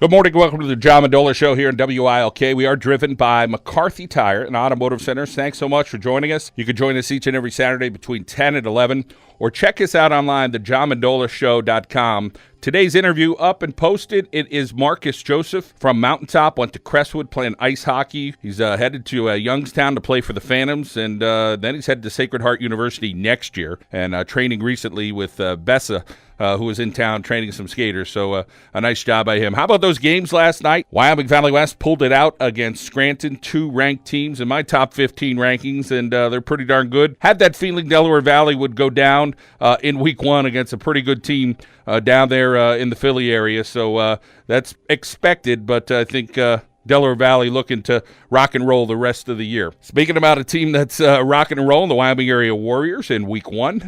Good morning. Welcome to the John Mendola Show here in WILK. We are driven by McCarthy Tire and Automotive Centers. Thanks so much for joining us. You can join us each and every Saturday between 10 and 11, or check us out online, thejohnmendolashow.com. Today's interview up and posted. It is Marcus Joseph from Mountaintop, went to Crestwood playing ice hockey. He's headed to Youngstown to play for the Phantoms, and then he's headed to Sacred Heart University next year, and training recently with Bessa, who was in town training some skaters. So a nice job by him. How about those games last night? Wyoming Valley West pulled it out against Scranton, two ranked teams in my top 15 rankings, and they're pretty darn good. Had that feeling Delaware Valley would go down in week one against a pretty good team down there in the Philly area. So that's expected, but I think Delaware Valley looking to rock and roll the rest of the year. Speaking about a team that's rocking and rolling, the Wyoming area Warriors in week one.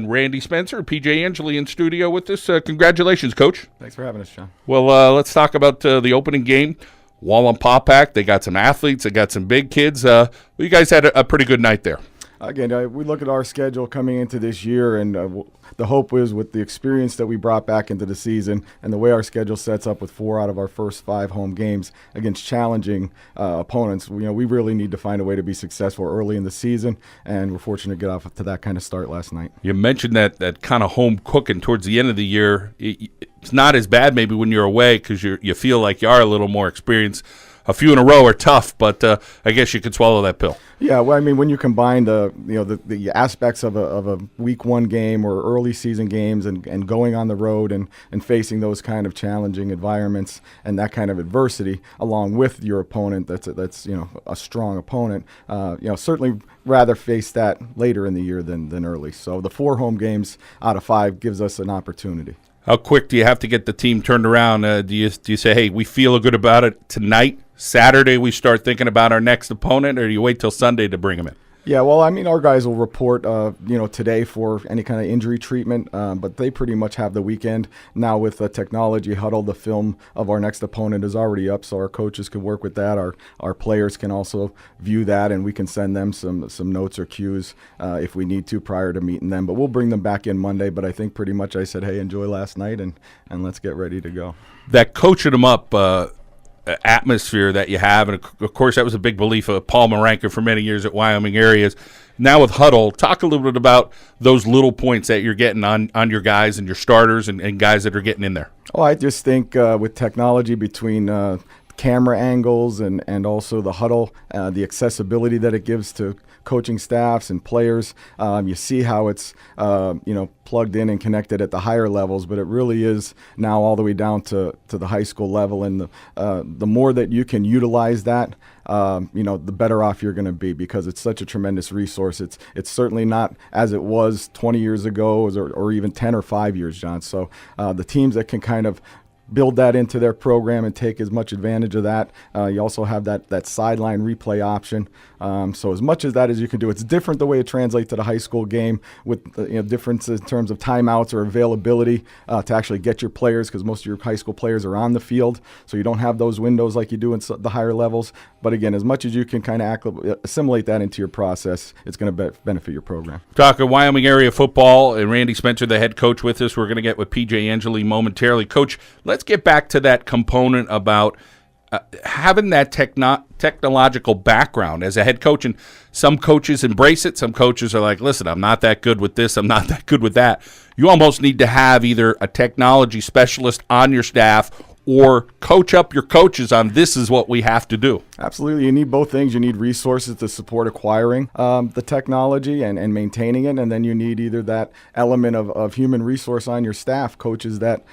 Randy Spencer and PJ Angeli in studio with us. Congratulations, Coach. Thanks for having us, John. Well, let's talk about the opening game. Wallenpaupack, they got some athletes, they got some big kids. You guys had a pretty good night there. Again, we look at our schedule coming into this year, and the hope is with the experience that we brought back into the season and the way our schedule sets up with 4 out of our first 5 home games against challenging opponents, we really need to find a way to be successful early in the season, and we're fortunate to get off to that kind of start last night. You mentioned that kind of home cooking towards the end of the year. It's not as bad maybe when you're away because you feel like you are a little more experienced. A few in a row are tough, but I guess you could swallow that pill. Yeah, well, I mean, when you combine the aspects of a week one game or early season games and going on the road and facing those kind of challenging environments and that kind of adversity along with your opponent, that's a strong opponent. Certainly rather face that later in the year than early. So the 4 home games out of 5 gives us an opportunity. How quick do you have to get the team turned around? Do you say, hey, we feel good about it tonight? Saturday we start thinking about our next opponent, or do you wait till Sunday to bring them in? Yeah, well, I mean, our guys will report, today for any kind of injury treatment, but they pretty much have the weekend. Now with the technology huddle, the film of our next opponent is already up, so our coaches can work with that. Our players can also view that, and we can send them some notes or cues if we need to prior to meeting them. But we'll bring them back in Monday, but I think pretty much I said, hey, enjoy last night, and let's get ready to go. That coaching them up atmosphere that you have, and of course that was a big belief of Paul Maranka for many years at Wyoming areas. Now with Huddle, talk a little bit about those little points that you're getting on your guys and your starters and guys that are getting in there. Oh, I just think with technology between camera angles and also the Huddle, the accessibility that it gives to coaching staffs and players, you see how it's plugged in and connected at the higher levels, but it really is now all the way down to the high school level, and the more that you can utilize that, the better off you're going to be, because it's such a tremendous resource. It's certainly not as it was 20 years ago or even 10 or 5 years, John. So the teams that can kind of build that into their program and take as much advantage of that. You also have that sideline replay option. So as much as that as you can do. It's different the way it translates to the high school game with difference in terms of timeouts or availability to actually get your players, because most of your high school players are on the field, so you don't have those windows like you do in the higher levels. But again, as much as you can kind of assimilate that into your process, it's going to benefit your program. Talking Wyoming area football, and Randy Spencer, the head coach, with us. We're going to get with PJ Angeli momentarily. Coach, let's get back to that component about having that technological background as a head coach. And some coaches embrace it. Some coaches are like, listen, I'm not that good with this. I'm not that good with that. You almost need to have either a technology specialist on your staff or coach up your coaches on this is what we have to do. Absolutely. You need both things. You need resources to support acquiring the technology and maintaining it, and then you need either that element of human resource on your staff, coaches that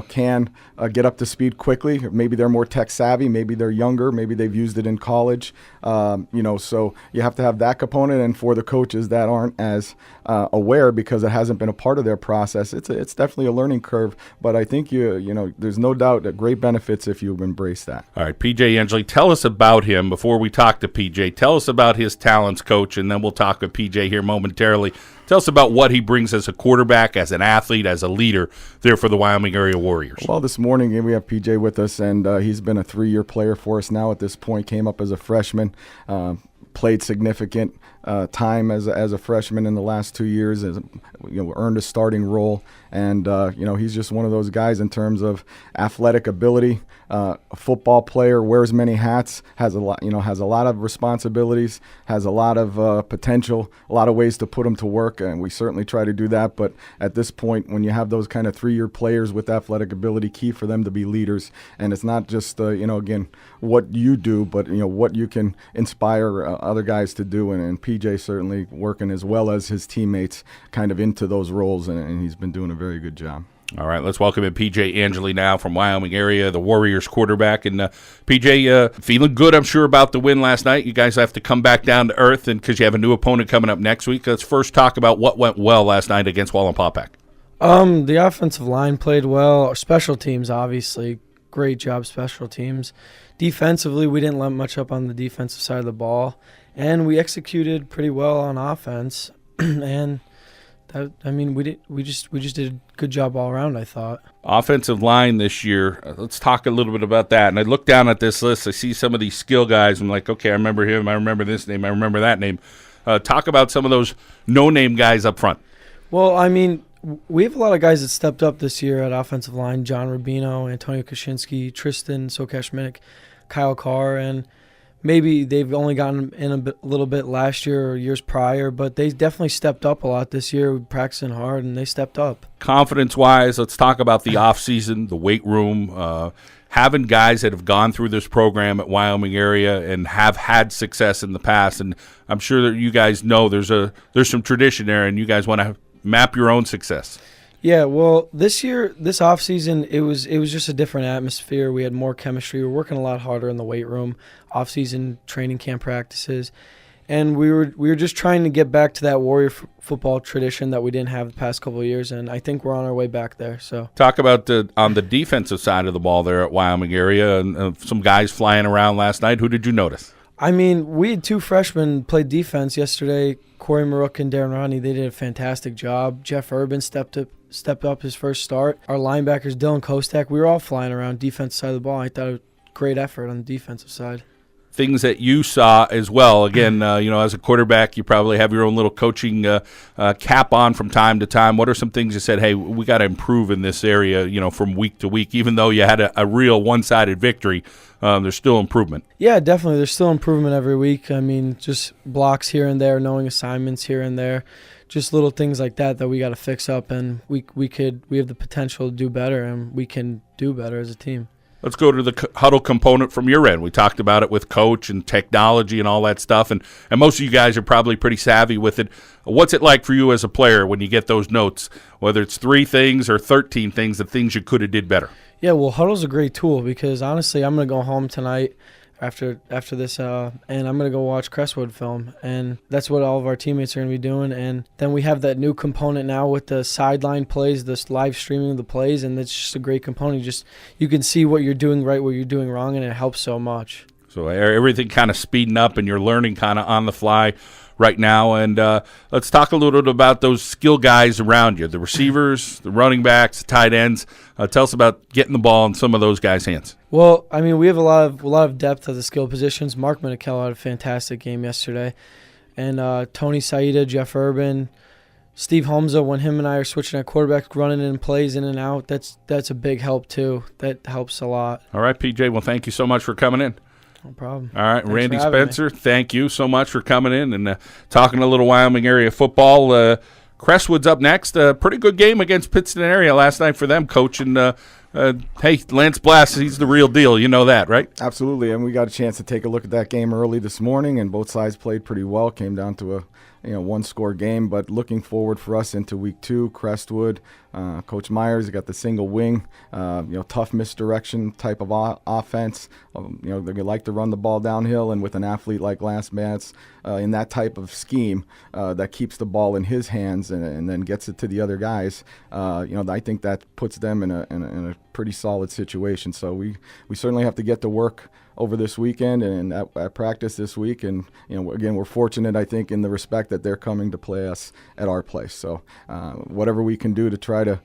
can get up to speed quickly. Maybe they're more tech savvy, maybe they're younger, maybe they've used it in college. So you have to have that component, and for the coaches that aren't as aware because it hasn't been a part of their process, it's definitely a learning curve, but I think there's no doubt that great benefits if you embrace that. All right, PJ Angeli, tell us about him before we talk to PJ. Tell us about his talents, Coach, and then we'll talk with PJ here momentarily. Tell us about what he brings as a quarterback, as an athlete, as a leader there for the Wyoming area Warriors. Well, this morning we have PJ with us, and he's been a 3-year player for us now at this point. Came up as a freshman. played significant time as a freshman in the last 2 years, earned a starting role, and he's just one of those guys in terms of athletic ability. A football player, wears many hats, has a lot of responsibilities, has a lot of potential, a lot of ways to put him to work, and we certainly try to do that. But at this point, when you have those kind of 3-year players with athletic ability, key for them to be leaders, and it's not just again what you do, but what you can inspire other guys to do, and PJ certainly working as well as his teammates kind of into those roles, and he's been doing a very good job. All right, let's welcome in PJ Angeli now from Wyoming area, the Warriors quarterback. And PJ, feeling good, I'm sure, about the win last night. You guys have to come back down to earth because you have a new opponent coming up next week. Let's first talk about what went well last night against Wallenpaupack. The offensive line played well. Our special teams, obviously, great job special teams. Defensively, we didn't let much up on the defensive side of the ball, and we executed pretty well on offense. And we just did a good job all around, I thought. Offensive line this year, let's talk a little bit about that. And I look down at this list, I see some of these skill guys. I'm like, okay, I remember him, I remember this name, I remember that name. Talk about some of those no-name guys up front. Well, we have a lot of guys that stepped up this year at offensive line. John Rubino, Antonio Kaczynski, Tristan Sokash-Minnick, Kyle Carr, and maybe they've only gotten in a little bit last year or years prior, but they definitely stepped up a lot this year. We're practicing hard, and they stepped up. Confidence-wise, let's talk about the offseason, the weight room, having guys that have gone through this program at Wyoming area and have had success in the past. And I'm sure that you guys know there's some tradition there, and you guys want to map your own success. Yeah, well, this offseason, it was just a different atmosphere. We had more chemistry. We were working a lot harder in the weight room, off-season training camp practices, and we were just trying to get back to that Warrior football tradition that we didn't have the past couple of years, and I think we're on our way back there. So talk about on the defensive side of the ball there at Wyoming area, and some guys flying around last night. Who did you notice? We had 2 freshmen play defense yesterday, Corey Marook and Darren Rodney. They did a fantastic job. Jeff Urban stepped up his first start. Our linebackers, Dylan Kostak, we were all flying around defensive side of the ball. I thought it was a great effort on the defensive side. Things that you saw as well. Again, as a quarterback, you probably have your own little coaching cap on from time to time. What are some things you said, hey, we got to improve in this area, from week to week? Even though you had a real one-sided victory, there's still improvement. Yeah, definitely. There's still improvement every week. Just blocks here and there, knowing assignments here and there, just little things like that we got to fix up, and we have the potential to do better, and we can do better as a team. Let's go to the huddle component from your end. We talked about it with coach and technology and all that stuff, and most of you guys are probably pretty savvy with it. What's it like for you as a player when you get those notes, whether it's 3 things or 13 things, the things you could have did better? Yeah, well, huddle's a great tool because, honestly, I'm going to go home tonight after this, and I'm going to go watch Crestwood film, and that's what all of our teammates are going to be doing. And then we have that new component now with the sideline plays, this live streaming of the plays, and it's just a great component. You can see what you're doing right, what you're doing wrong, and it helps so much. So everything kind of speeding up, and you're learning kind of on the fly right now. And let's talk a little bit about those skill guys around you, the receivers, the running backs, the tight ends. Tell us about getting the ball in some of those guys' hands. Well, we have a lot of depth at the skill positions. Mark Minichello had a fantastic game yesterday. And Tony Saida, Jeff Urban, Steve Holmza, when him and I are switching at quarterback, running in plays in and out, that's a big help too. That helps a lot. All right, PJ, well, thank you so much for coming in. No problem. All right, thanks, Randy Spencer, thank you so much for coming in and talking a little Wyoming area football. Crestwood's up next. A pretty good game against Pittston area last night for them, Coach. And, hey, Lance Blass, he's the real deal. You know that, right? Absolutely, and we got a chance to take a look at that game early this morning, and both sides played pretty well. Came down to a one-score game, but looking forward for us into week 2, Crestwood. Coach Myers got the single wing, tough misdirection type of offense. They like to run the ball downhill, and with an athlete like Lance Mance in that type of scheme that keeps the ball in his hands and then gets it to the other guys, I think that puts them in a pretty solid situation. So we certainly have to get to work over this weekend and at practice this week. And, again, we're fortunate, I think, in the respect that they're coming to play us at our place. So whatever we can do to try to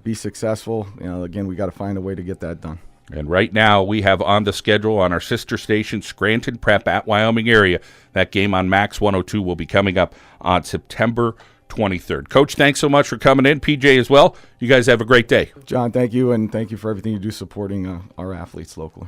be successful, again, we got to find a way to get that done. And right now we have on the schedule on our sister station, Scranton Prep at Wyoming area. That game on Max 102 will be coming up on September 23rd. Coach, thanks so much for coming in. PJ as well. You guys have a great day. John, thank you, and thank you for everything you do supporting our athletes locally.